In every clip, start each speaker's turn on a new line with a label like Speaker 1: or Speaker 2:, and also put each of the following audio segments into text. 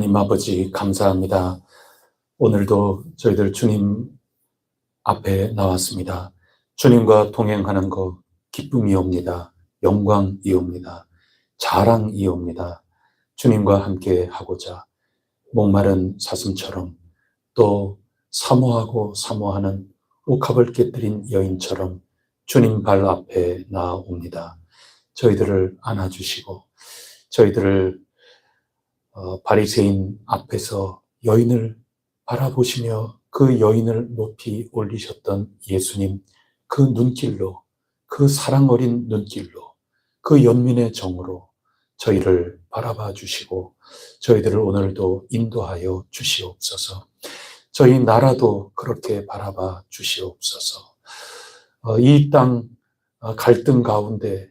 Speaker 1: 하나님 아버지 감사합니다. 오늘도 저희들 주님 앞에 나왔습니다. 주님과 동행하는 것 기쁨이옵니다. 영광이옵니다. 자랑이옵니다. 주님과 함께 하고자 목마른 사슴처럼 또 사모하고 사모하는 옥합을 깨뜨린 여인처럼 주님 발 앞에 나아옵니다. 저희들을 안아주시고 저희들을 바리새인 앞에서 여인을 바라보시며 그 여인을 높이 올리셨던 예수님, 그 눈길로, 그 사랑 어린 눈길로, 그 연민의 정으로 저희를 바라봐 주시고 저희들을 오늘도 인도하여 주시옵소서. 저희 나라도 그렇게 바라봐 주시옵소서. 이 땅 갈등 가운데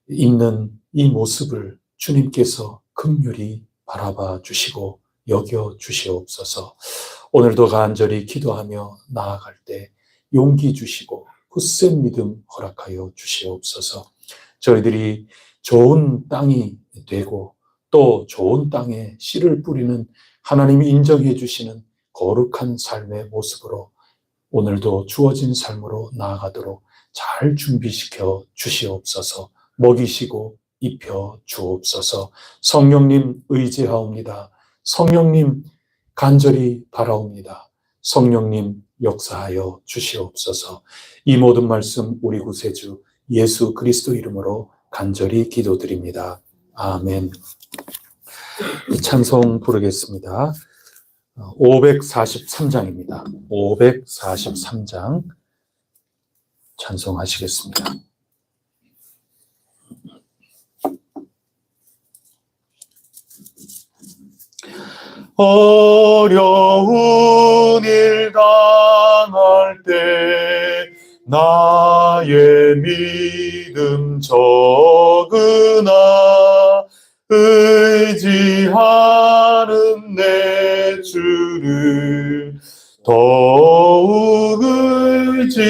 Speaker 1: 있는 이 모습을 주님께서 긍휼히 바라봐 주시고 여겨 주시옵소서. 오늘도 간절히 기도하며 나아갈 때 용기 주시고 굳센 믿음 허락하여 주시옵소서. 저희들이 좋은 땅이 되고 또 좋은 땅에 씨를 뿌리는 하나님이 인정해 주시는 거룩한 삶의 모습으로 오늘도 주어진 삶으로 나아가도록 잘 준비시켜 주시옵소서. 먹이시고 입혀 주옵소서. 성령님 의지하옵니다. 성령님 간절히 바라옵니다. 성령님 역사하여 주시옵소서. 이 모든 말씀 우리 구세주 예수 그리스도 이름으로 간절히 기도드립니다. 아멘. 찬송 부르겠습니다. 543장입니다. 543장 찬송하시겠습니다. 어려운 일 당할 때 나의 믿음 적으나 의지하는 내 주를 더욱 의지합니다.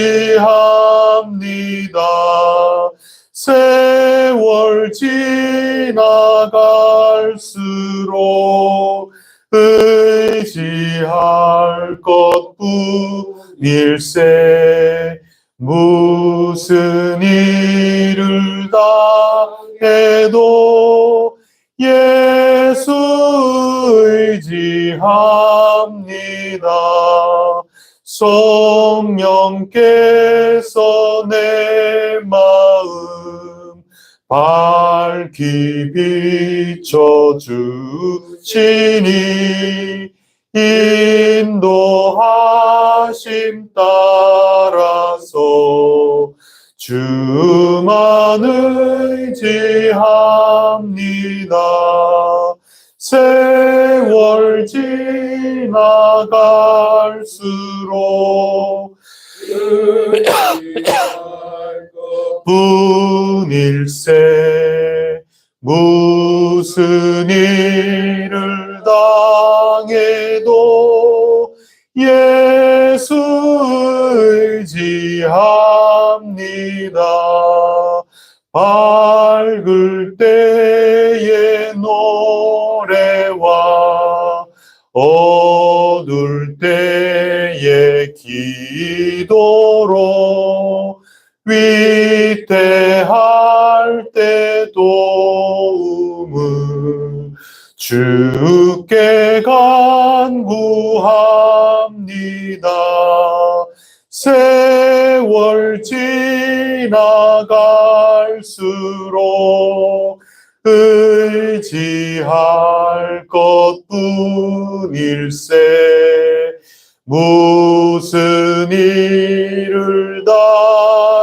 Speaker 1: 세월 지나갈수록 의지할 것뿐일세. 무슨 일을 당해도 예수 의지합니다. 성령께서 내 마음 밝히 비춰주시니 인도하심 따라서 주만 의지합니다. 세월 지나갈수록 뿐일세. 무슨 일을 당해도 예수 의지합니다. 밝을 때의 노래와 어두울 때의 기도로 위태할 때 도움을 주께 간구합니다. 세월 지나갈수록 의지할 것뿐일세. 무슨 일을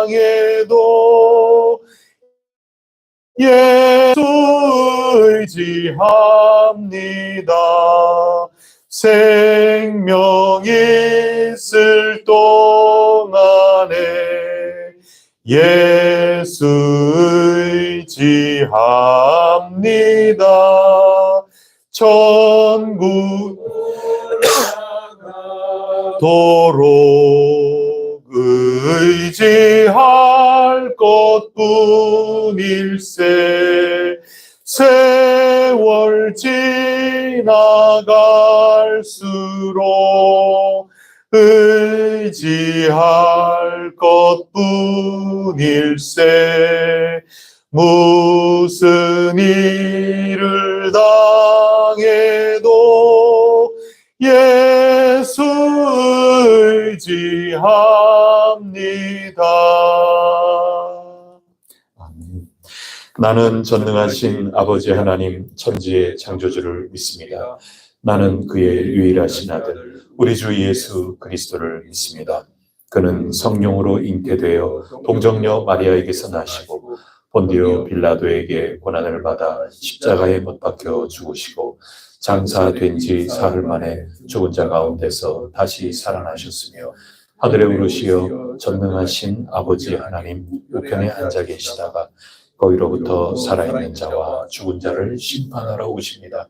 Speaker 1: 당해도 예수 의지합니다. 생명 있을 동안에 예수 의지합니다. 천국 도록 의지할 것뿐일세. 세월 지나갈수록 나갈수록 의지할 것뿐일세. 무슨 일을 당해도 예수 의지합니다. 아멘. 나는 전능하신 아버지 하나님 천지의 창조주를 믿습니다. 나는 그의 유일하신 아들 우리 주 예수 그리스도를 믿습니다. 그는 성령으로 잉태되어 동정녀 마리아에게서 나시고 본디오 빌라도에게 고난을 받아 십자가에 못 박혀 죽으시고 장사된 지 사흘 만에 죽은 자 가운데서 다시 살아나셨으며 하늘에 오르시어 전능하신 아버지 하나님 우편에 앉아 계시다가 거기로부터 살아있는 자와 죽은 자를 심판하러 오십니다.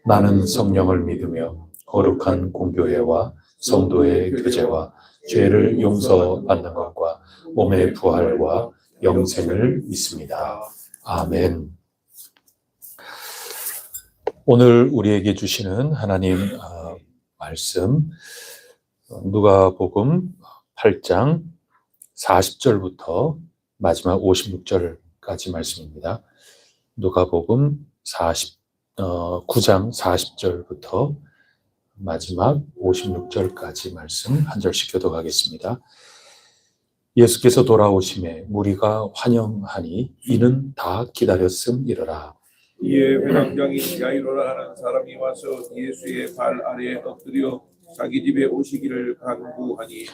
Speaker 1: 나는 성령을 믿으며 거룩한 공교회와 성도의 교제와 죄를 용서받는 것과 몸의 부활과 영생을 믿습니다. 아멘. 오늘 우리에게 주시는 하나님 말씀 누가복음 8장 40절부터 마지막 56절까지 말씀입니다. 누가복음 9장 40절부터 마지막 56절까지 말씀 한 절씩 교독하겠습니다. 예수께서 돌아오심에 무리가 환영하니 이는 다 기다렸음이러라.
Speaker 2: 이에 회당장인 야이로라 하는 사람이 와서 예수의 발 아래에 엎드려 자기 집에 오시기를 간구하니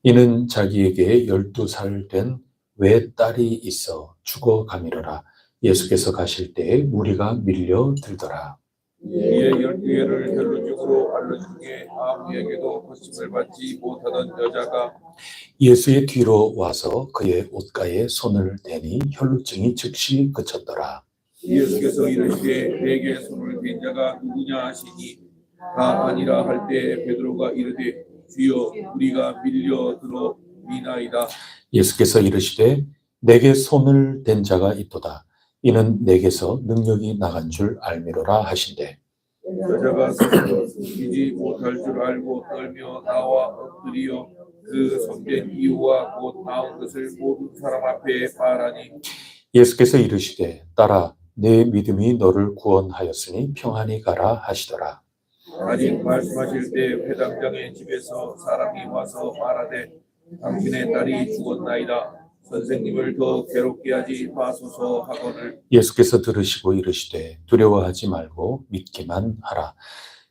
Speaker 1: 이는 자기에게 12살 된 외딸이 있어 죽어가미러라. 예수께서 가실 때에 무리가 밀려들더라.
Speaker 2: 이에 12회를 혈루증으로 앓는 중에 아무에게도 고침을 받지 못하던 여자가
Speaker 1: 예수의 뒤로 와서 그의 옷가에 손을 대니 혈루증이 즉시 그쳤더라.
Speaker 2: 예수께서 이르시되 내게 손을 댄 자가 누구냐 하시니 다 아니라 할 때 베드로가 이르되 주여 우리가 밀려들어 미나이다.
Speaker 1: 예수께서 이르시되 내게 손을 댄 자가 있도다. 이는 내게서 능력이 나간 줄 알미로라 하신대.
Speaker 2: 여자가 스스로 숨기지 못할 줄 알고 떨며 나와 엎드리어 그 손댄 이유와 곧 나온 것을 모든 사람 앞에 말하니
Speaker 1: 예수께서 이르시되 딸아 내 믿음이 너를 구원하였으니 평안히 가라 하시더라.
Speaker 2: 아직 말씀하실 때 회당장의 집에서 사람이 와서 말하되 당신의 딸이 죽었나이다. 선생님을 더 괴롭게 하지 마소서 하거늘
Speaker 1: 예수께서 들으시고 이르시되 두려워하지 말고 믿기만 하라.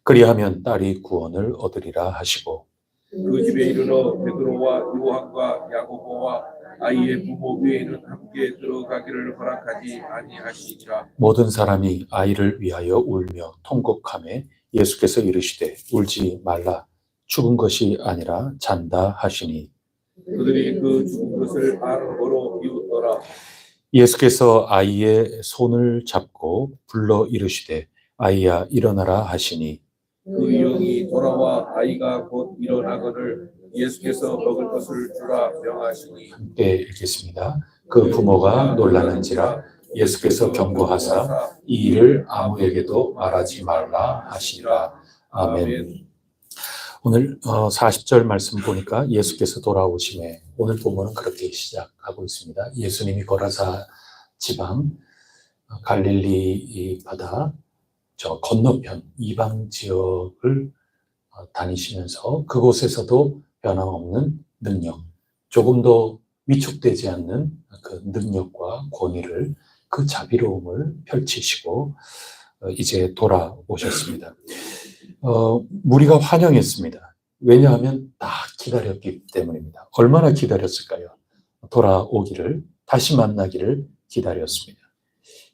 Speaker 1: 그리하면 딸이 구원을 얻으리라 하시고
Speaker 2: 그 집에 이르러 베드로와 요한과 야고보와 아이의 부모 외에는 함께 들어가기를 허락하지 아니하시니라.
Speaker 1: 모든 사람이 아이를 위하여 울며 통곡하매 예수께서 이르시되 울지 말라. 죽은 것이 아니라 잔다 하시니
Speaker 2: 그들이 그 죽은 것을 아는 거로 비웃더라.
Speaker 1: 예수께서 아이의 손을 잡고 불러 이르시되 아이야 일어나라 하시니
Speaker 2: 그 영이 돌아와 아이가 곧 일어나거늘 예수께서 먹을 것을 주라 명하시니
Speaker 1: 함께 읽겠습니다. 그 부모가 놀라는지라 예수께서 경고하사 이 일을 아무에게도 말하지 말라 하시니라. 아멘. 오늘 40절 말씀 보니까 예수께서 돌아오심에 오늘 본문은 그렇게 시작하고 있습니다. 예수님이 거라사 지방 갈릴리 바다 저 건너편 이방 지역을 다니시면서 그곳에서도 변함없는 능력, 조금 더 위축되지 않는 그 능력과 권위를 그 자비로움을 펼치시고 이제 돌아오셨습니다. 무리가 환영했습니다. 왜냐하면 다 기다렸기 때문입니다. 얼마나 기다렸을까요? 돌아오기를, 다시 만나기를 기다렸습니다.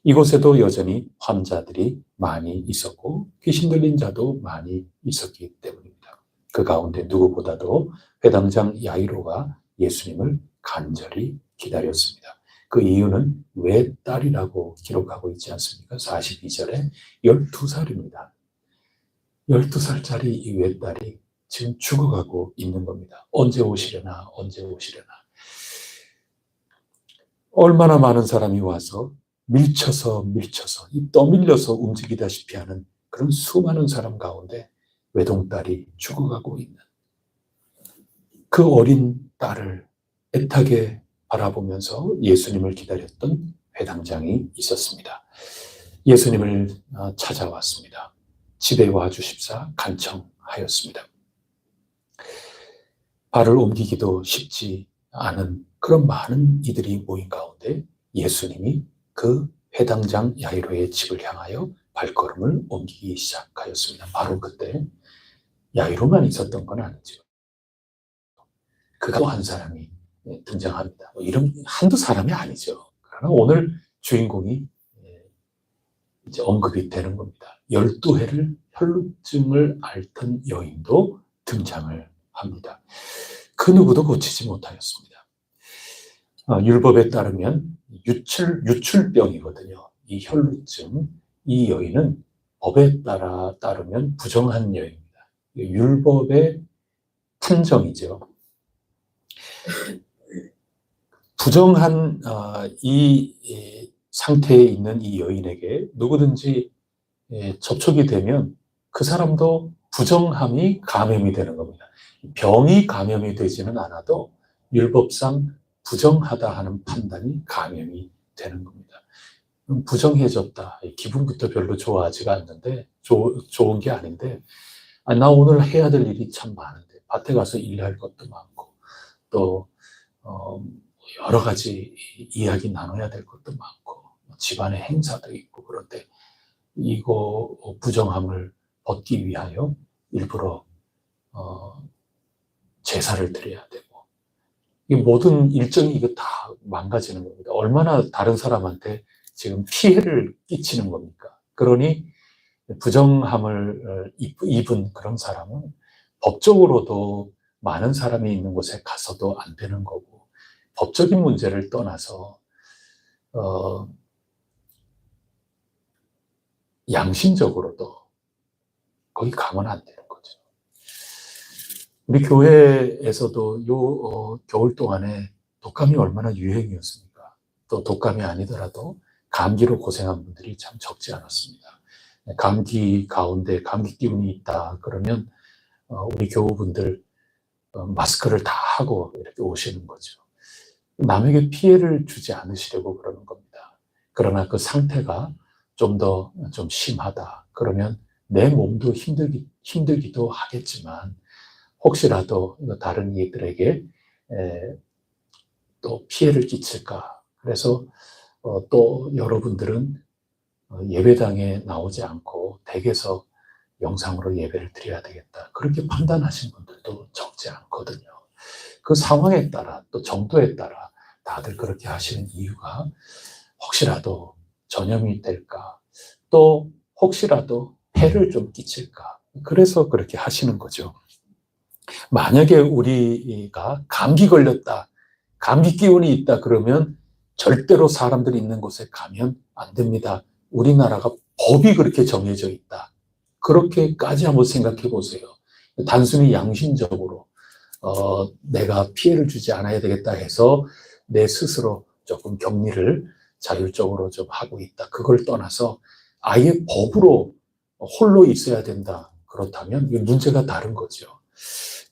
Speaker 1: 이곳에도 여전히 환자들이 많이 있었고 귀신 들린 자도 많이 있었기 때문입니다. 그 가운데 누구보다도 회당장 야이로가 예수님을 간절히 기다렸습니다. 그 이유는 외딸이라고 기록하고 있지 않습니까? 42절에 12살입니다. 12살짜리 이 외딸이 지금 죽어가고 있는 겁니다. 언제 오시려나, 언제 오시려나. 얼마나 많은 사람이 와서 밀쳐서 떠밀려서 움직이다시피 하는 그런 수많은 사람 가운데 외동딸이 죽어가고 있는 그 어린 딸을 애타게 바라보면서 예수님을 기다렸던 회당장이 있었습니다. 예수님을 찾아왔습니다. 집에 와주십사 간청하였습니다. 발을 옮기기도 쉽지 않은 그런 많은 이들이 모인 가운데 예수님이 그 회당장 야이로의 집을 향하여 발걸음을 옮기기 시작하였습니다. 바로 그때 야이로만 있었던 건 아니죠. 그가 또 한 사람이 등장합니다. 이런 한두 사람이 아니죠. 그러나 오늘 주인공이 이제 언급이 되는 겁니다. 12해를 혈루증을 앓던 여인도 등장을 합니다. 그 누구도 고치지 못하였습니다. 율법에 따르면 유출병이거든요. 이 혈루증, 이 여인은 법에 따르면 부정한 여인입니다. 율법의 판정이죠. 부정한 이 상태에 있는 이 여인에게 누구든지 접촉이 되면 그 사람도 부정함이 감염이 되는 겁니다. 병이 감염이 되지는 않아도 율법상 부정하다 하는 판단이 감염이 되는 겁니다. 부정해졌다. 기분부터 별로 좋아하지가 않는데, 좋은 게 아닌데, 나 오늘 해야 될 일이 참 많은데, 밭에 가서 일할 것도 많고, 또 여러 가지 이야기 나눠야 될 것도 많고, 집안의 행사도 있고, 그런데 이거 부정함을 벗기 위하여 일부러 제사를 드려야 되고, 이 모든 일정이 이거 다 망가지는 겁니다. 얼마나 다른 사람한테 지금 피해를 끼치는 겁니까? 그러니 부정함을 입은 그런 사람은 법적으로도 많은 사람이 있는 곳에 가서도 안 되는 거고, 법적인 문제를 떠나서 양심적으로도 거기 가면 안 되는 거죠. 우리 교회에서도 겨울 동안에 독감이 얼마나 유행이었습니까? 또 독감이 아니더라도 감기로 고생한 분들이 참 적지 않았습니다. 감기 가운데 감기 기운이 있다 그러면 우리 교우분들 마스크를 다 하고 이렇게 오시는 거죠. 남에게 피해를 주지 않으시려고 그러는 겁니다. 그러나 그 상태가 좀 심하다 그러면 내 몸도 힘들기도 하겠지만 혹시라도 다른 이들에게 또 피해를 끼칠까. 그래서 또 여러분들은 예배당에 나오지 않고 댁에서 영상으로 예배를 드려야 되겠다. 그렇게 판단하신 분들도 적지 않거든요. 그 상황에 따라 또 정도에 따라 다들 그렇게 하시는 이유가 혹시라도 전염이 될까, 또 혹시라도 해를 좀 끼칠까. 그래서 그렇게 하시는 거죠. 만약에 우리가 감기 걸렸다, 감기 기운이 있다 그러면 절대로 사람들이 있는 곳에 가면 안 됩니다. 우리나라가 법이 그렇게 정해져 있다. 그렇게까지 한번 생각해 보세요. 단순히 양심적으로 내가 피해를 주지 않아야 되겠다 해서 내 스스로 조금 격리를 자율적으로 좀 하고 있다. 그걸 떠나서 아예 법으로 홀로 있어야 된다. 그렇다면 문제가 다른 거죠.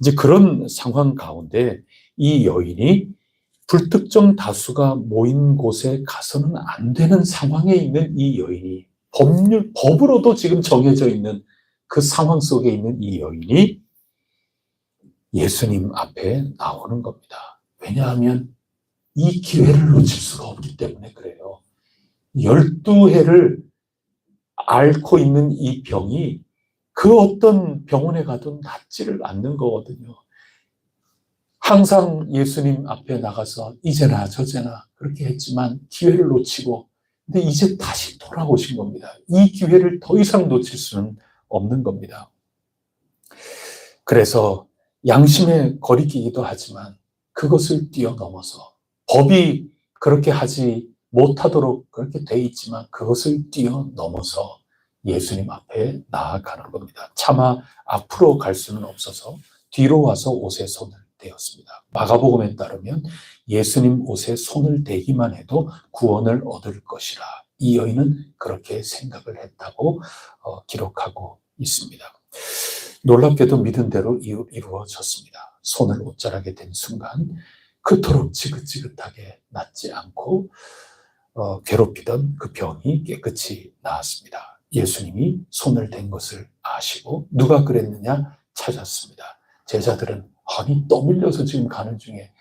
Speaker 1: 이제 그런 상황 가운데 이 여인이 불특정 다수가 모인 곳에 가서는 안 되는 상황에 있는 이 여인이 법으로도 지금 정해져 있는 그 상황 속에 있는 이 여인이 예수님 앞에 나오는 겁니다. 왜냐하면 이 기회를 놓칠 수가 없기 때문에 그래요. 12해를 앓고 있는 이 병이 그 어떤 병원에 가도 낫지를 않는 거거든요. 항상 예수님 앞에 나가서 이제나 저제나 그렇게 했지만 기회를 놓치고, 근데 이제 다시 돌아오신 겁니다. 이 기회를 더 이상 놓칠 수는 없는 겁니다. 그래서 양심의 거리끼기도 하지만 그것을 뛰어넘어서 법이 그렇게 하지 못하도록 그렇게 돼 있지만 그것을 뛰어넘어서 예수님 앞에 나아가는 겁니다. 차마 앞으로 갈 수는 없어서 뒤로 와서 옷에 손을 대었습니다. 마가복음에 따르면 예수님 옷에 손을 대기만 해도 구원을 얻을 것이라 이 여인은 그렇게 생각을 했다고 기록하고 있습니다. 놀랍게도 믿은 대로 이루어졌습니다. 손을 옷자락에 댄 순간 그토록 지긋지긋하게 낫지 않고 괴롭히던 그 병이 깨끗이 나았습니다. 예수님이 손을 댄 것을 아시고 누가 그랬느냐 찾았습니다. 제자들은 아니 떠밀려서 지금 가는 중에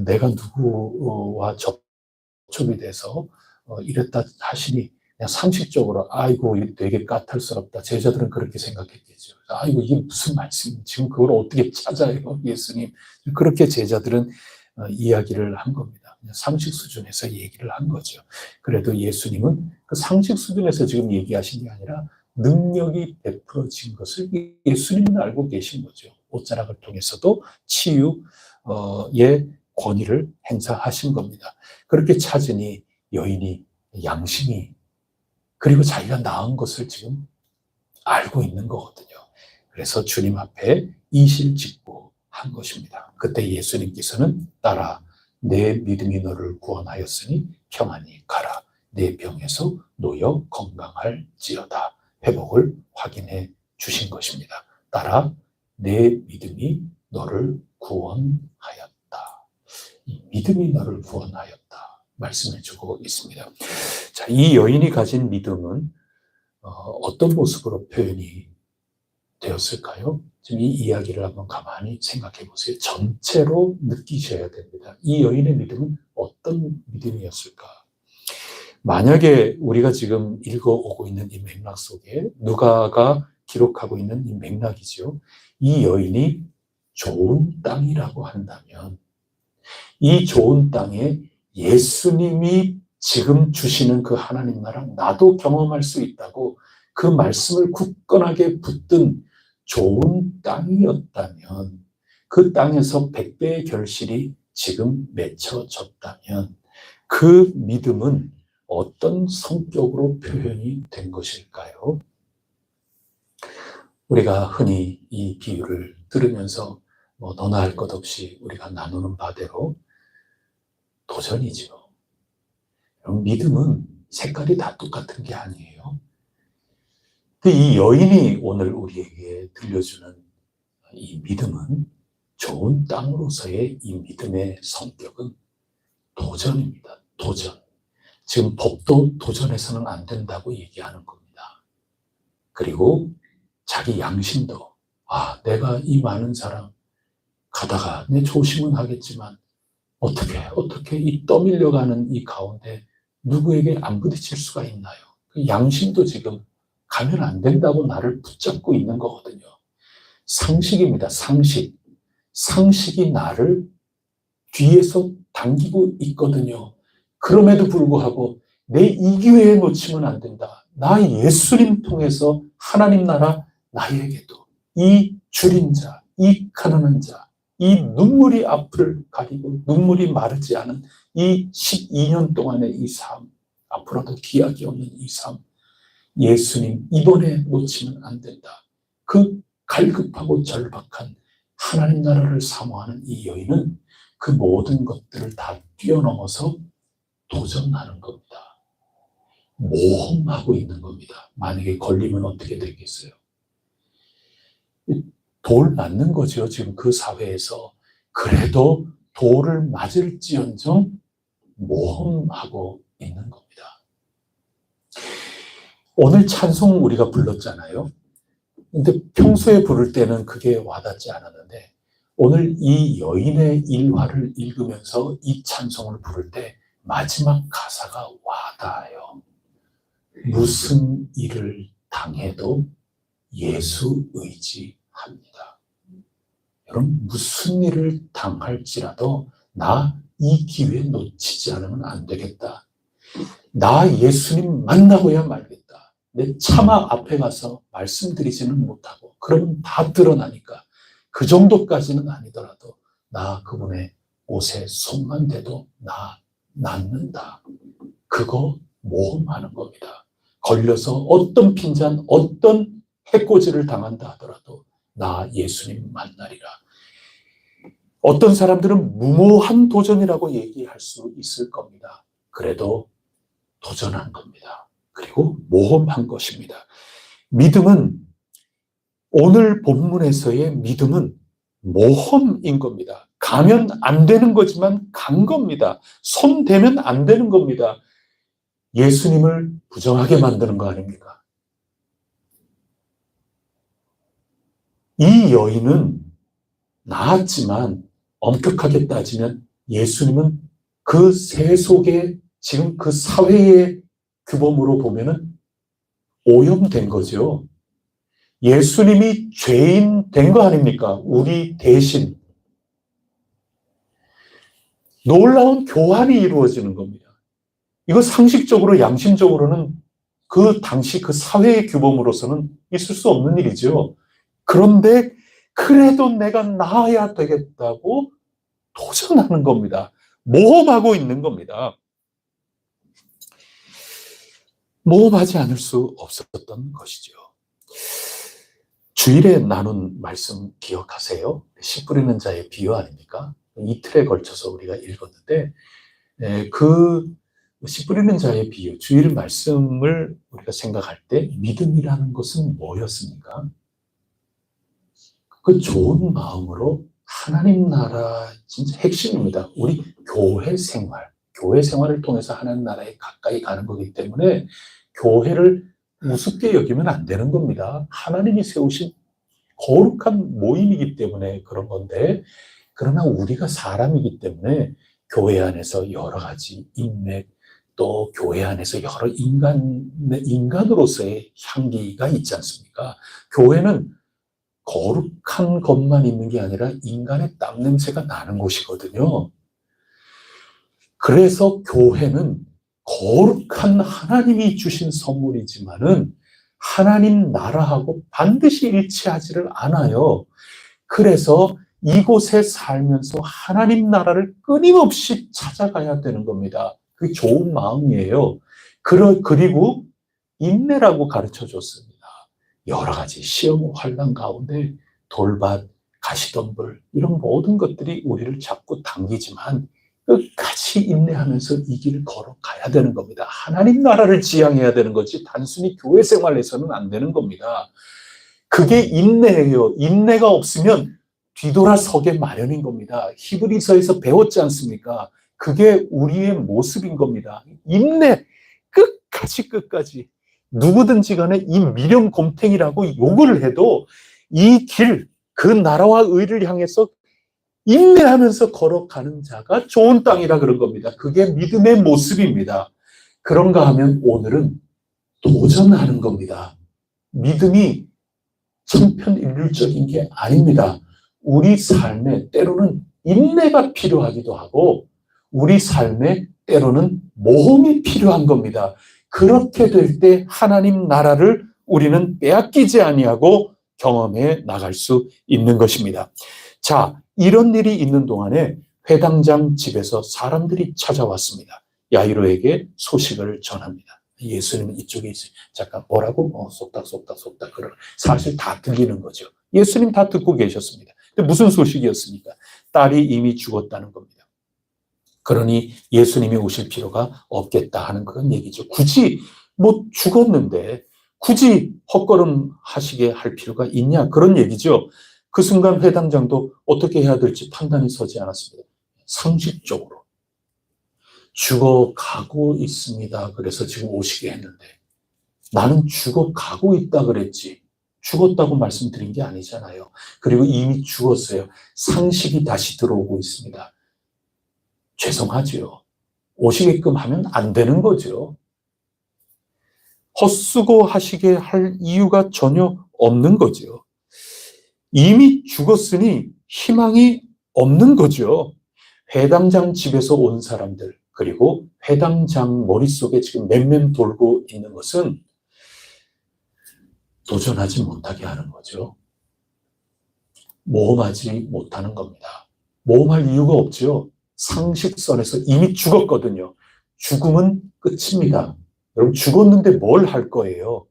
Speaker 1: 내가 누구와 접촉이 돼서 이랬다 하시니 그냥 상식적으로 아이고 되게 까탈스럽다. 제자들은 그렇게 생각했겠죠. 아이고 이게 무슨 말씀이에요? 지금 그걸 어떻게 찾아요? 예수님. 그렇게 제자들은 이야기를 한 겁니다. 그냥 상식 수준에서 얘기를 한 거죠. 그래도 예수님은 그 상식 수준에서 지금 얘기하신 게 아니라 능력이 베풀어진 것을 예수님은 알고 계신 거죠. 옷자락을 통해서도 치유의 권위를 행사하신 겁니다. 그렇게 찾으니 여인이 양심이 그리고 자기가 낳은 것을 지금 알고 있는 거거든요. 그래서 주님 앞에 이실직고한 것입니다. 그때 예수님께서는 따라 내 믿음이 너를 구원하였으니 평안히 가라. 내 병에서 놓여 건강할지어다. 회복을 확인해 주신 것입니다. 따라 내 믿음이 너를 구원하였다. 이 믿음이 너를 구원하였다. 말씀해 주고 있습니다. 자, 이 여인이 가진 믿음은 어떤 모습으로 표현이 되었을까요? 지금 이 이야기를 한번 가만히 생각해 보세요. 전체로 느끼셔야 됩니다. 이 여인의 믿음은 어떤 믿음이었을까? 만약에 우리가 지금 읽어오고 있는 이 맥락 속에 누가가 기록하고 있는 이 맥락이죠. 이 여인이 좋은 땅이라고 한다면 이 좋은 땅에 예수님이 지금 주시는 그 하나님 나라 나도 경험할 수 있다고 그 말씀을 굳건하게 붙든 좋은 땅이었다면 그 땅에서 100배의 결실이 지금 맺혀졌다면 그 믿음은 어떤 성격으로 표현이 된 것일까요? 우리가 흔히 이 비유를 들으면서 너나 할 것 없이 우리가 나누는 바대로 도전이죠. 믿음은 색깔이 다 똑같은 게 아니에요. 이 여인이 오늘 우리에게 들려주는 이 믿음은 좋은 땅으로서의 이 믿음의 성격은 도전입니다. 도전. 지금 법도 도전해서는 안 된다고 얘기하는 겁니다. 그리고 자기 양심도 내가 이 많은 사람 가다가 내 조심은 하겠지만 어떻게 이 떠밀려가는 이 가운데 누구에게 안 부딪힐 수가 있나요? 그 양심도 지금 가면 안 된다고 나를 붙잡고 있는 거거든요. 상식입니다. 상식. 상식이 나를 뒤에서 당기고 있거든요. 그럼에도 불구하고 내 이 기회에 놓치면 안 된다. 나 예수님 통해서 하나님 나라 나에게도 이 줄인 자, 이 가난한 자, 이 눈물이 앞을 가리고 눈물이 마르지 않은 이 12년 동안의 이 삶, 앞으로도 기약이 없는 이 삶, 예수님 이번에 놓치면 안 된다. 그 갈급하고 절박한 하나님 나라를 사모하는 이 여인은 그 모든 것들을 다 뛰어넘어서 도전하는 겁니다. 모험하고 있는 겁니다. 만약에 걸리면 어떻게 되겠어요? 돌 맞는 거죠. 지금 그 사회에서. 그래도 돌을 맞을지언정 모험하고 있는 겁니다. 오늘 찬송 우리가 불렀잖아요. 근데 평소에 부를 때는 그게 와닿지 않았는데 오늘 이 여인의 일화를 읽으면서 이 찬송을 부를 때 마지막 가사가 와닿아요. 무슨 일을 당해도 예수 의지합니다. 여러분 무슨 일을 당할지라도 나 이 기회 놓치지 않으면 안 되겠다. 나 예수님 만나고야 말겠다. 내 차마 앞에 가서 말씀드리지는 못하고 그러면 다 드러나니까 그 정도까지는 아니더라도 나 그분의 옷에 손만 대도 나 낫는다. 그거 모험하는 겁니다. 걸려서 어떤 핀잔, 어떤 해코지를 당한다 하더라도 나 예수님 만나리라. 어떤 사람들은 무모한 도전이라고 얘기할 수 있을 겁니다. 그래도 도전한 겁니다. 그리고 모험한 것입니다. 믿음은, 오늘 본문에서의 믿음은 모험인 겁니다. 가면 안 되는 거지만 간 겁니다. 손 대면 안 되는 겁니다. 예수님을 부정하게 만드는 거 아닙니까? 이 여인은 나았지만 엄격하게 따지면 예수님은 그 세속의 지금 그 사회의 규범으로 보면은 오염된 거죠. 예수님이 죄인 된 거 아닙니까? 우리 대신. 놀라운 교환이 이루어지는 겁니다. 이거 상식적으로, 양심적으로는 그 당시 그 사회의 규범으로서는 있을 수 없는 일이죠. 그런데 그래도 내가 나아야 되겠다고 도전하는 겁니다. 모험하고 있는 겁니다. 모험하지 않을 수 없었던 것이죠. 주일에 나눈 말씀 기억하세요? 씨 뿌리는 자의 비유 아닙니까? 이틀에 걸쳐서 우리가 읽었는데 그 씨 뿌리는 자의 비유, 주일 말씀을 우리가 생각할 때 믿음이라는 것은 뭐였습니까? 그 좋은 마음으로 하나님 나라 진짜 핵심입니다. 우리 교회 생활을 통해서 하나님 나라에 가까이 가는 거기 때문에 교회를 우습게 여기면 안 되는 겁니다. 하나님이 세우신 거룩한 모임이기 때문에 그런 건데, 그러나 우리가 사람이기 때문에 교회 안에서 여러 가지 인맥, 또 교회 안에서 여러 인간으로서의 향기가 있지 않습니까? 교회는 거룩한 것만 있는 게 아니라 인간의 땀 냄새가 나는 곳이거든요. 그래서 교회는 거룩한 하나님이 주신 선물이지만은 하나님 나라하고 반드시 일치하지를 않아요. 그래서 이곳에 살면서 하나님 나라를 끊임없이 찾아가야 되는 겁니다. 그게 좋은 마음이에요. 그리고 인내라고 가르쳐 줬습니다. 여러 가지 시험, 환난 가운데 돌밭, 가시덤불 이런 모든 것들이 우리를 자꾸 당기지만 끝까지 인내하면서 이 길을 걸어가야 되는 겁니다. 하나님 나라를 지향해야 되는 거지 단순히 교회 생활에서는 안 되는 겁니다. 그게 인내예요. 인내가 없으면 뒤돌아서게 마련인 겁니다. 히브리서에서 배웠지 않습니까? 그게 우리의 모습인 겁니다. 인내, 끝까지. 누구든지 간에 이 미련 곰탱이라고 욕을 해도 이 길, 그 나라와 의를 향해서 인내하면서 걸어가는 자가 좋은 땅이라 그런 겁니다. 그게 믿음의 모습입니다. 그런가 하면 오늘은 도전하는 겁니다. 믿음이 천편일률적인 게 아닙니다. 우리 삶에 때로는 인내가 필요하기도 하고 우리 삶에 때로는 모험이 필요한 겁니다. 그렇게 될 때 하나님 나라를 우리는 빼앗기지 아니하고 경험해 나갈 수 있는 것입니다. 자, 이런 일이 있는 동안에 회당장 집에서 사람들이 찾아왔습니다. 야이로에게 소식을 전합니다. 예수님은 이쪽에 있어요. 잠깐 뭐라고? 속닥 그러 사실 다 들리는 거죠. 예수님 다 듣고 계셨습니다. 근데 무슨 소식이었습니까? 딸이 이미 죽었다는 겁니다. 그러니 예수님이 오실 필요가 없겠다 하는 그런 얘기죠. 굳이 죽었는데 굳이 헛걸음 하시게 할 필요가 있냐 그런 얘기죠. 그 순간 회당장도 어떻게 해야 될지 판단이 서지 않았습니다. 상식적으로 죽어가고 있습니다. 그래서 지금 오시게 했는데 나는 죽어가고 있다 그랬지 죽었다고 말씀드린 게 아니잖아요. 그리고 이미 죽었어요. 상식이 다시 들어오고 있습니다. 죄송하죠. 오시게끔 하면 안 되는 거죠. 헛수고하시게 할 이유가 전혀 없는 거죠. 이미 죽었으니 희망이 없는 거죠. 회당장 집에서 온 사람들, 그리고 회당장 머릿속에 지금 맴맴 돌고 있는 것은 도전하지 못하게 하는 거죠. 모험하지 못하는 겁니다. 모험할 이유가 없죠. 상식선에서 이미 죽었거든요. 죽음은 끝입니다. 여러분 죽었는데 뭘 할 거예요?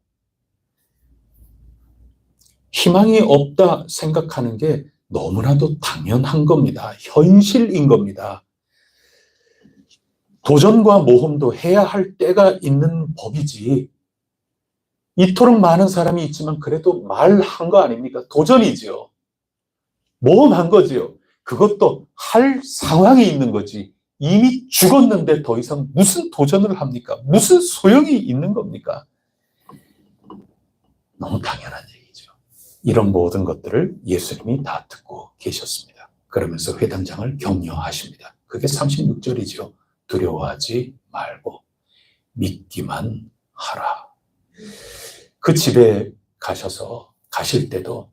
Speaker 1: 희망이 없다 생각하는 게 너무나도 당연한 겁니다. 현실인 겁니다. 도전과 모험도 해야 할 때가 있는 법이지. 이토록 많은 사람이 있지만 그래도 말한 거 아닙니까? 도전이지요. 모험한 거지요. 그것도 할 상황이 있는 거지. 이미 죽었는데 더 이상 무슨 도전을 합니까? 무슨 소용이 있는 겁니까? 너무 당연한 얘기죠. 이런 모든 것들을 예수님이 다 듣고 계셨습니다. 그러면서 회당장을 격려하십니다. 그게 36절이죠. 두려워하지 말고 믿기만 하라. 그 집에 가실 때도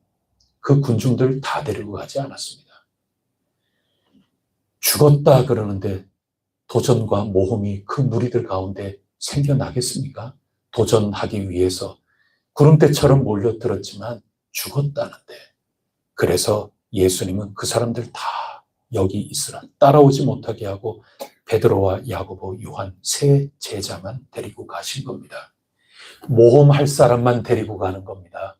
Speaker 1: 그 군중들 다 데리고 가지 않았습니다. 죽었다 그러는데 도전과 모험이 그 무리들 가운데 생겨나겠습니까? 도전하기 위해서 구름대처럼 몰려들었지만 죽었다는데. 그래서 예수님은 그 사람들 다 여기 있으라, 따라오지 못하게 하고 베드로와 야고보, 요한 세 제자만 데리고 가신 겁니다. 모험할 사람만 데리고 가는 겁니다.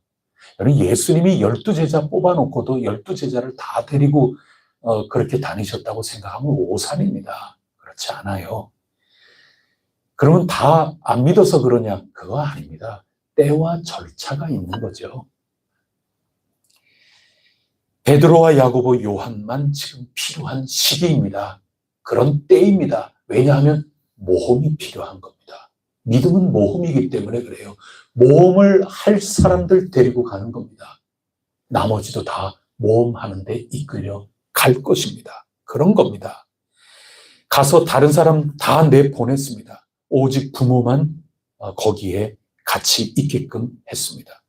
Speaker 1: 예수님이 12제자 뽑아놓고도 12제자를 다 데리고 그렇게 다니셨다고 생각하면 오산입니다. 그렇지 않아요. 그러면 다 안 믿어서 그러냐? 그거 아닙니다. 때와 절차가 있는 거죠. 베드로와 야고보, 요한만 지금 필요한 시기입니다. 그런 때입니다. 왜냐하면 모험이 필요한 겁니다. 믿음은 모험이기 때문에 그래요. 모험을 할 사람들 데리고 가는 겁니다. 나머지도 다 모험하는 데 이끌려 갈 것입니다. 그런 겁니다. 가서 다른 사람 다 내보냈습니다. 오직 부모만 거기에 같이 있게끔 했습니다.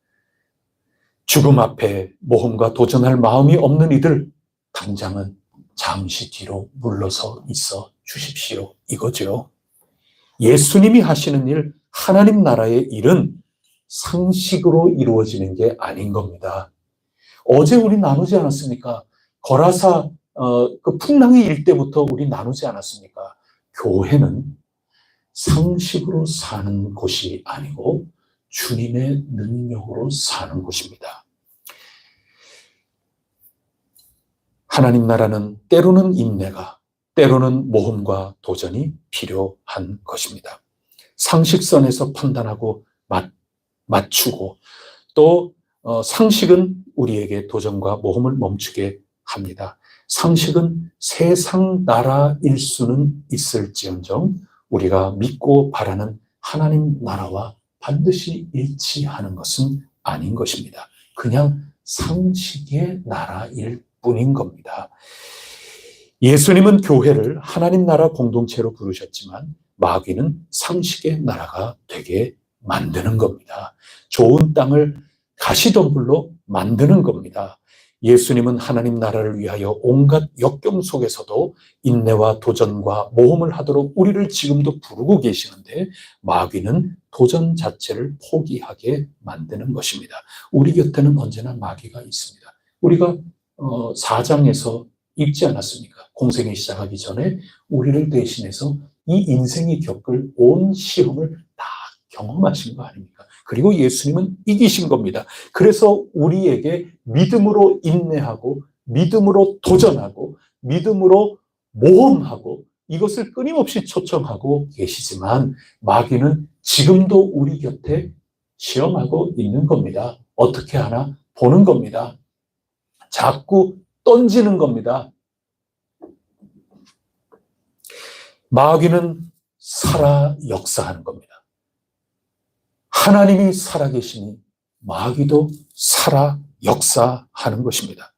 Speaker 1: 죽음 앞에 모험과 도전할 마음이 없는 이들, 당장은 잠시 뒤로 물러서 있어 주십시오. 이거죠. 예수님이 하시는 일, 하나님 나라의 일은 상식으로 이루어지는 게 아닌 겁니다. 어제 우리 나누지 않았습니까? 거라사 그 풍랑이 일 때부터 우리 나누지 않았습니까? 교회는 상식으로 사는 곳이 아니고 주님의 능력으로 사는 곳입니다. 하나님 나라는 때로는 인내가, 때로는 모험과 도전이 필요한 것입니다. 상식선에서 판단하고 맞추고 또 상식은 우리에게 도전과 모험을 멈추게 합니다. 상식은 세상 나라일 수는 있을지언정 우리가 믿고 바라는 하나님 나라와 반드시 일치하는 것은 아닌 것입니다. 그냥 상식의 나라일 뿐인 겁니다. 예수님은 교회를 하나님 나라 공동체로 부르셨지만 마귀는 상식의 나라가 되게 만드는 겁니다. 좋은 땅을 가시덤불로 만드는 겁니다. 예수님은 하나님 나라를 위하여 온갖 역경 속에서도 인내와 도전과 모험을 하도록 우리를 지금도 부르고 계시는데 마귀는 도전 자체를 포기하게 만드는 것입니다. 우리 곁에는 언제나 마귀가 있습니다. 우리가 4장에서 읽지 않았습니까? 공생이 시작하기 전에 우리를 대신해서 이 인생이 겪을 온 시험을 다 경험하신 거 아닙니까? 그리고 예수님은 이기신 겁니다. 그래서 우리에게 믿음으로 인내하고 믿음으로 도전하고 믿음으로 모험하고 이것을 끊임없이 초청하고 계시지만 마귀는 지금도 우리 곁에 시험하고 있는 겁니다. 어떻게 하나 보는 겁니다. 자꾸 던지는 겁니다. 마귀는 살아 역사하는 겁니다. 하나님이 살아계시니 마귀도 살아 역사하는 것입니다.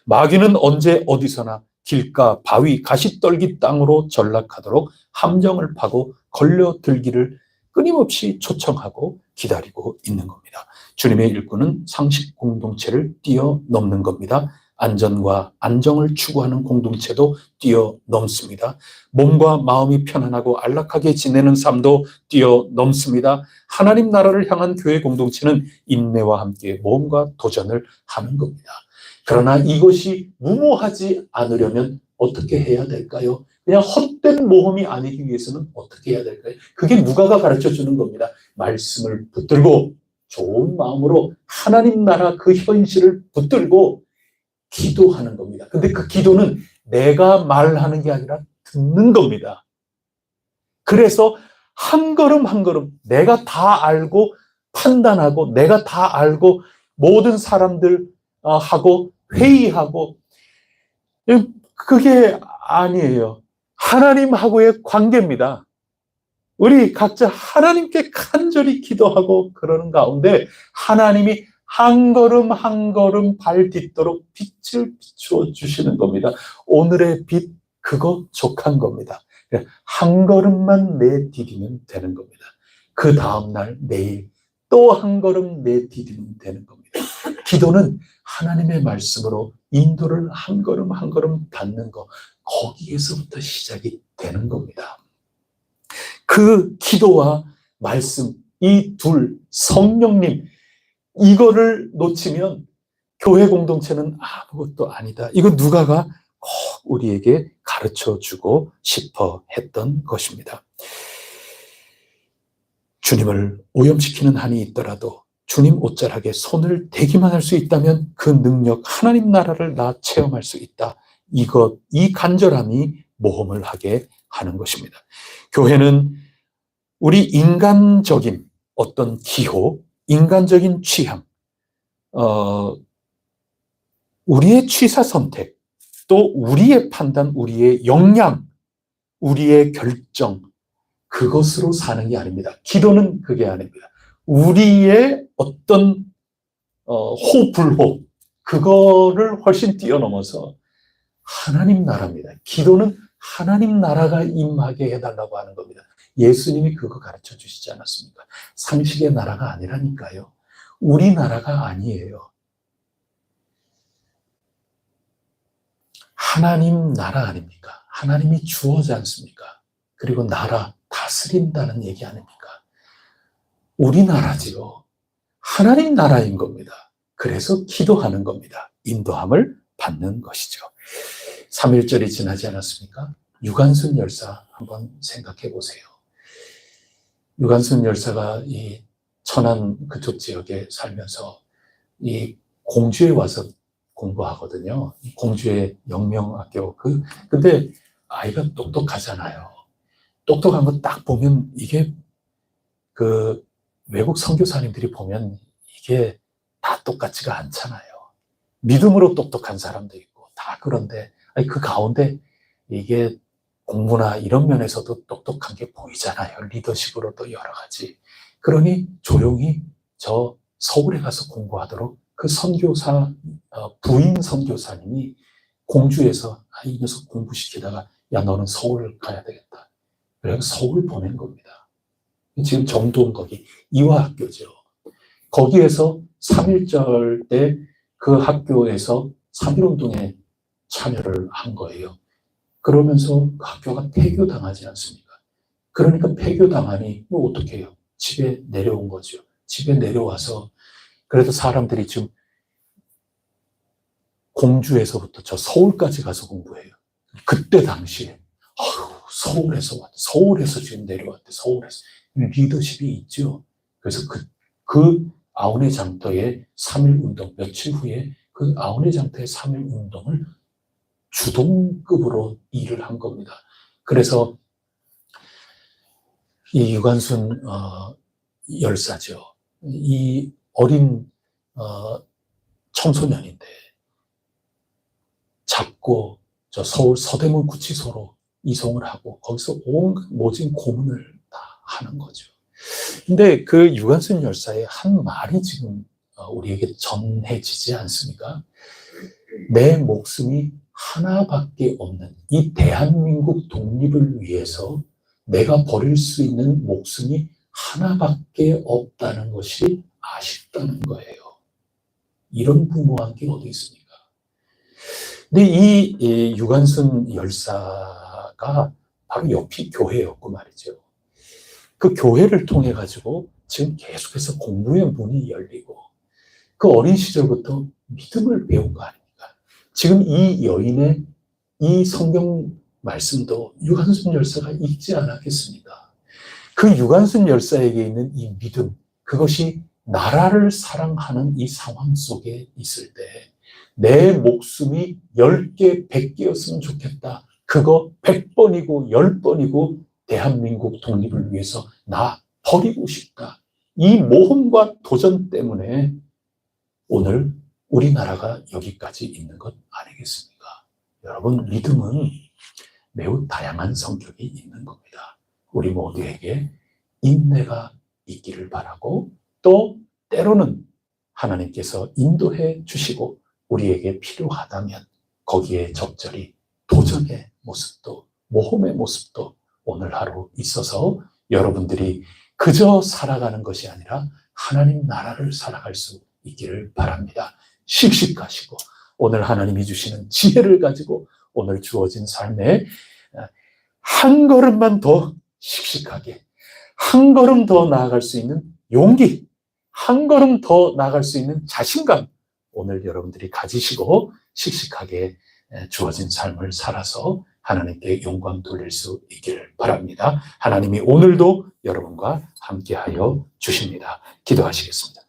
Speaker 1: 마귀는 언제 어디서나 길가, 바위, 가시떨기 땅으로 전락하도록 함정을 파고 걸려들기를 끊임없이 초청하고 기다리고 있는 겁니다. 주님의 일꾼은 상식 공동체를 뛰어넘는 겁니다. 안전과 안정을 추구하는 공동체도 뛰어넘습니다. 몸과 마음이 편안하고 안락하게 지내는 삶도 뛰어넘습니다. 하나님 나라를 향한 교회 공동체는 인내와 함께 모험과 도전을 하는 겁니다. 그러나 이것이 무모하지 않으려면 어떻게 해야 될까요? 그냥 헛된 모험이 아니기 위해서는 어떻게 해야 될까요? 그게 누가가 가르쳐주는 겁니다. 말씀을 붙들고 좋은 마음으로 하나님 나라 그 현실을 붙들고 기도하는 겁니다. 근데 그 기도는 내가 말하는 게 아니라 듣는 겁니다. 그래서 한 걸음 한 걸음 내가 다 알고 판단하고 내가 다 알고 모든 사람들 하고 회의하고, 그게 아니에요. 하나님하고의 관계입니다. 우리 각자 하나님께 간절히 기도하고 그러는 가운데 하나님이 한 걸음 한 걸음 발 딛도록 빛을 비추어 주시는 겁니다. 오늘의 빛, 그거 족한 겁니다. 한 걸음만 내디디면 되는 겁니다. 그 다음날 내일 또 한 걸음 내디디면 되는 겁니다. 기도는 하나님의 말씀으로 인도를 한 걸음 한 걸음 닿는 거, 거기에서부터 시작이 되는 겁니다. 그 기도와 말씀, 이 둘, 성령님, 이거를 놓치면 교회 공동체는 아무것도 아니다. 이거 누가가 꼭 우리에게 가르쳐주고 싶어 했던 것입니다. 주님을 오염시키는 한이 있더라도 주님 옷자락에 손을 대기만 할 수 있다면 그 능력, 하나님 나라를 나 체험할 수 있다. 이 간절함이 모험을 하게 하는 것입니다. 교회는 우리 인간적인 어떤 기호, 인간적인 취향, 우리의 취사 선택, 또 우리의 판단, 우리의 역량, 우리의 결정, 그것으로 사는 게 아닙니다. 기도는 그게 아닙니다. 우리의 어떤 호불호, 그거를 훨씬 뛰어넘어서 하나님 나라입니다. 기도는 하나님 나라가 임하게 해달라고 하는 겁니다. 예수님이 그거 가르쳐 주시지 않았습니까? 상식의 나라가 아니라니까요. 우리 나라가 아니에요. 하나님 나라 아닙니까? 하나님이 주어지 않습니까? 그리고 나라, 다스린다는 얘기 아닙니까? 우리 나라지요. 하나님 나라인 겁니다. 그래서 기도하는 겁니다. 인도함을 받는 것이죠. 3.1절이 지나지 않았습니까? 유관순 열사 한번 생각해 보세요. 유관순 열사가 이 천안 그쪽 지역에 살면서 이 공주에 와서 공부하거든요. 공주의 영명학교. 근데 아이가 똑똑하잖아요. 똑똑한 거 딱 보면 이게 그 외국 선교사님들이 보면 이게 다 똑같지가 않잖아요. 믿음으로 똑똑한 사람도 있고 다 그런데 그 가운데 이게 공부나 이런 면에서도 똑똑한 게 보이잖아요. 리더십으로도 여러 가지. 그러니 조용히 저 서울에 가서 공부하도록 그 선교사, 부인 선교사님이 공주에서 이 녀석 공부시키다가 야 너는 서울 가야 되겠다. 그래서 서울 보낸 겁니다. 지금 정동 거기 이화학교죠. 거기에서 3.1절 때 그 학교에서 3.1운동에 참여를 한 거예요. 그러면서 그 학교가 폐교당하지 않습니까? 그러니까 폐교당하니 어떻게 해요? 집에 내려온 거죠. 집에 내려와서 그래도 사람들이 지금 공주에서부터 저 서울까지 가서 공부해요. 그때 당시에 서울에서 지금 내려왔대. 서울에서 리더십이 있죠. 그래서 그 아우네 장터의 3.1운동 며칠 후에 그 아우네 장터의 3.1운동을 주동급으로 일을 한 겁니다. 그래서 이 유관순 열사죠. 이 어린 청소년인데 잡고 저 서울 서대문 구치소로 이송을 하고 거기서 온 모진 고문을 다 하는 거죠. 근데 그 유관순 열사의 한 말이 지금 우리에게 전해지지 않습니까? 내 목숨이 하나밖에 없는 이 대한민국 독립을 위해서 내가 버릴 수 있는 목숨이 하나밖에 없다는 것이 아쉽다는 거예요. 이런 부모한 게 어디 있습니까? 근데 이 유관순 열사가 바로 옆이 교회였고 말이죠. 그 교회를 통해 가지고 지금 계속해서 공부의 문이 열리고 그 어린 시절부터 믿음을 배운 거 아닙니까? 지금 이 여인의 이 성경 말씀도 유관순 열사가 읽지 않았겠습니까? 그 유관순 열사에게 있는 이 믿음, 그것이 나라를 사랑하는 이 상황 속에 있을 때 내 목숨이 10개, 100개였으면 좋겠다. 그거 100번이고 10번이고 대한민국 독립을 위해서 나 버리고 싶다. 이 모험과 도전 때문에 오늘 우리나라가 여기까지 있는 것 아니겠습니까? 여러분, 믿음은 매우 다양한 성격이 있는 겁니다. 우리 모두에게 인내가 있기를 바라고, 또 때로는 하나님께서 인도해 주시고 우리에게 필요하다면 거기에 적절히 도전의 모습도, 모험의 모습도 오늘 하루 있어서 여러분들이 그저 살아가는 것이 아니라 하나님 나라를 살아갈 수 있기를 바랍니다. 씩씩하시고 오늘 하나님이 주시는 지혜를 가지고 오늘 주어진 삶에 한 걸음만 더 씩씩하게, 한 걸음 더 나아갈 수 있는 용기, 한 걸음 더 나아갈 수 있는 자신감, 오늘 여러분들이 가지시고 씩씩하게 주어진 삶을 살아서 하나님께 영광 돌릴 수 있기를 바랍니다. 하나님이 오늘도 여러분과 함께하여 주십니다. 기도하시겠습니다.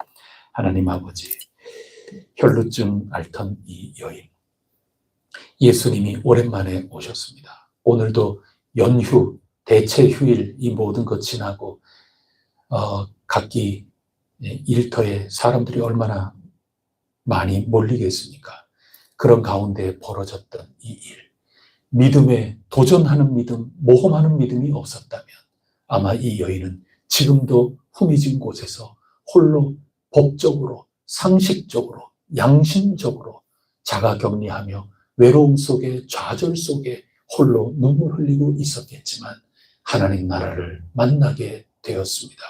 Speaker 1: 하나님 아버지, 혈루증 앓던 이 여인, 예수님이 오랜만에 오셨습니다. 오늘도 연휴, 대체 휴일, 이 모든 것 지나고 각기 일터에 사람들이 얼마나 많이 몰리겠습니까? 그런 가운데 벌어졌던 이 일, 믿음에 도전하는 믿음, 모험하는 믿음이 없었다면 아마 이 여인은 지금도 후미진 곳에서 홀로 법적으로, 상식적으로, 양심적으로 자가격리하며 외로움 속에, 좌절 속에 홀로 눈물 흘리고 있었겠지만 하나님 나라를 만나게 되었습니다.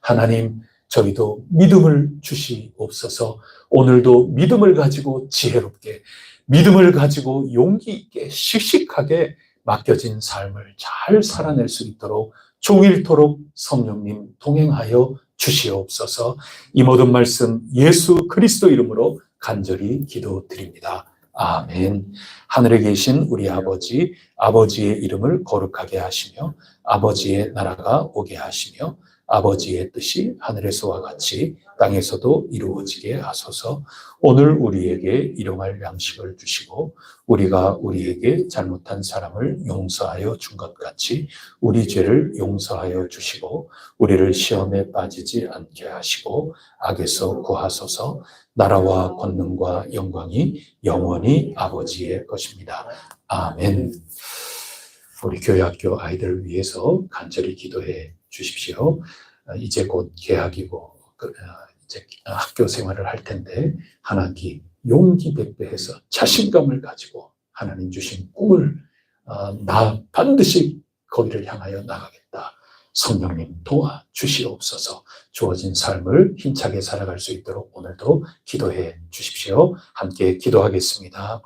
Speaker 1: 하나님, 저희도 믿음을 주시옵소서. 오늘도 믿음을 가지고 지혜롭게, 믿음을 가지고 용기 있게 씩씩하게 맡겨진 삶을 잘 살아낼 수 있도록 종일토록 성령님 동행하여 주시옵소서. 이 모든 말씀 예수 그리스도 이름으로 간절히 기도드립니다. 아멘. 하늘에 계신 우리 아버지, 아버지의 이름을 거룩하게 하시며 아버지의 나라가 오게 하시며 아버지의 뜻이 하늘에서와 같이 땅에서도 이루어지게 하소서. 오늘 우리에게 일용할 양식을 주시고 우리가 우리에게 잘못한 사람을 용서하여 준 것 같이 우리 죄를 용서하여 주시고 우리를 시험에 빠지지 않게 하시고 악에서 구하소서. 나라와 권능과 영광이 영원히 아버지의 것입니다. 아멘. 우리 교회학교 아이들을 위해서 간절히 기도해 주십시오. 이제 곧 개학이고 이제 학교 생활을 할 텐데 한 학기 용기 백배해서 자신감을 가지고 하나님 주신 꿈을 나 반드시 거기를 향하여 나가겠다. 성령님 도와 주시옵소서. 주어진 삶을 힘차게 살아갈 수 있도록 오늘도 기도해 주십시오. 함께 기도하겠습니다.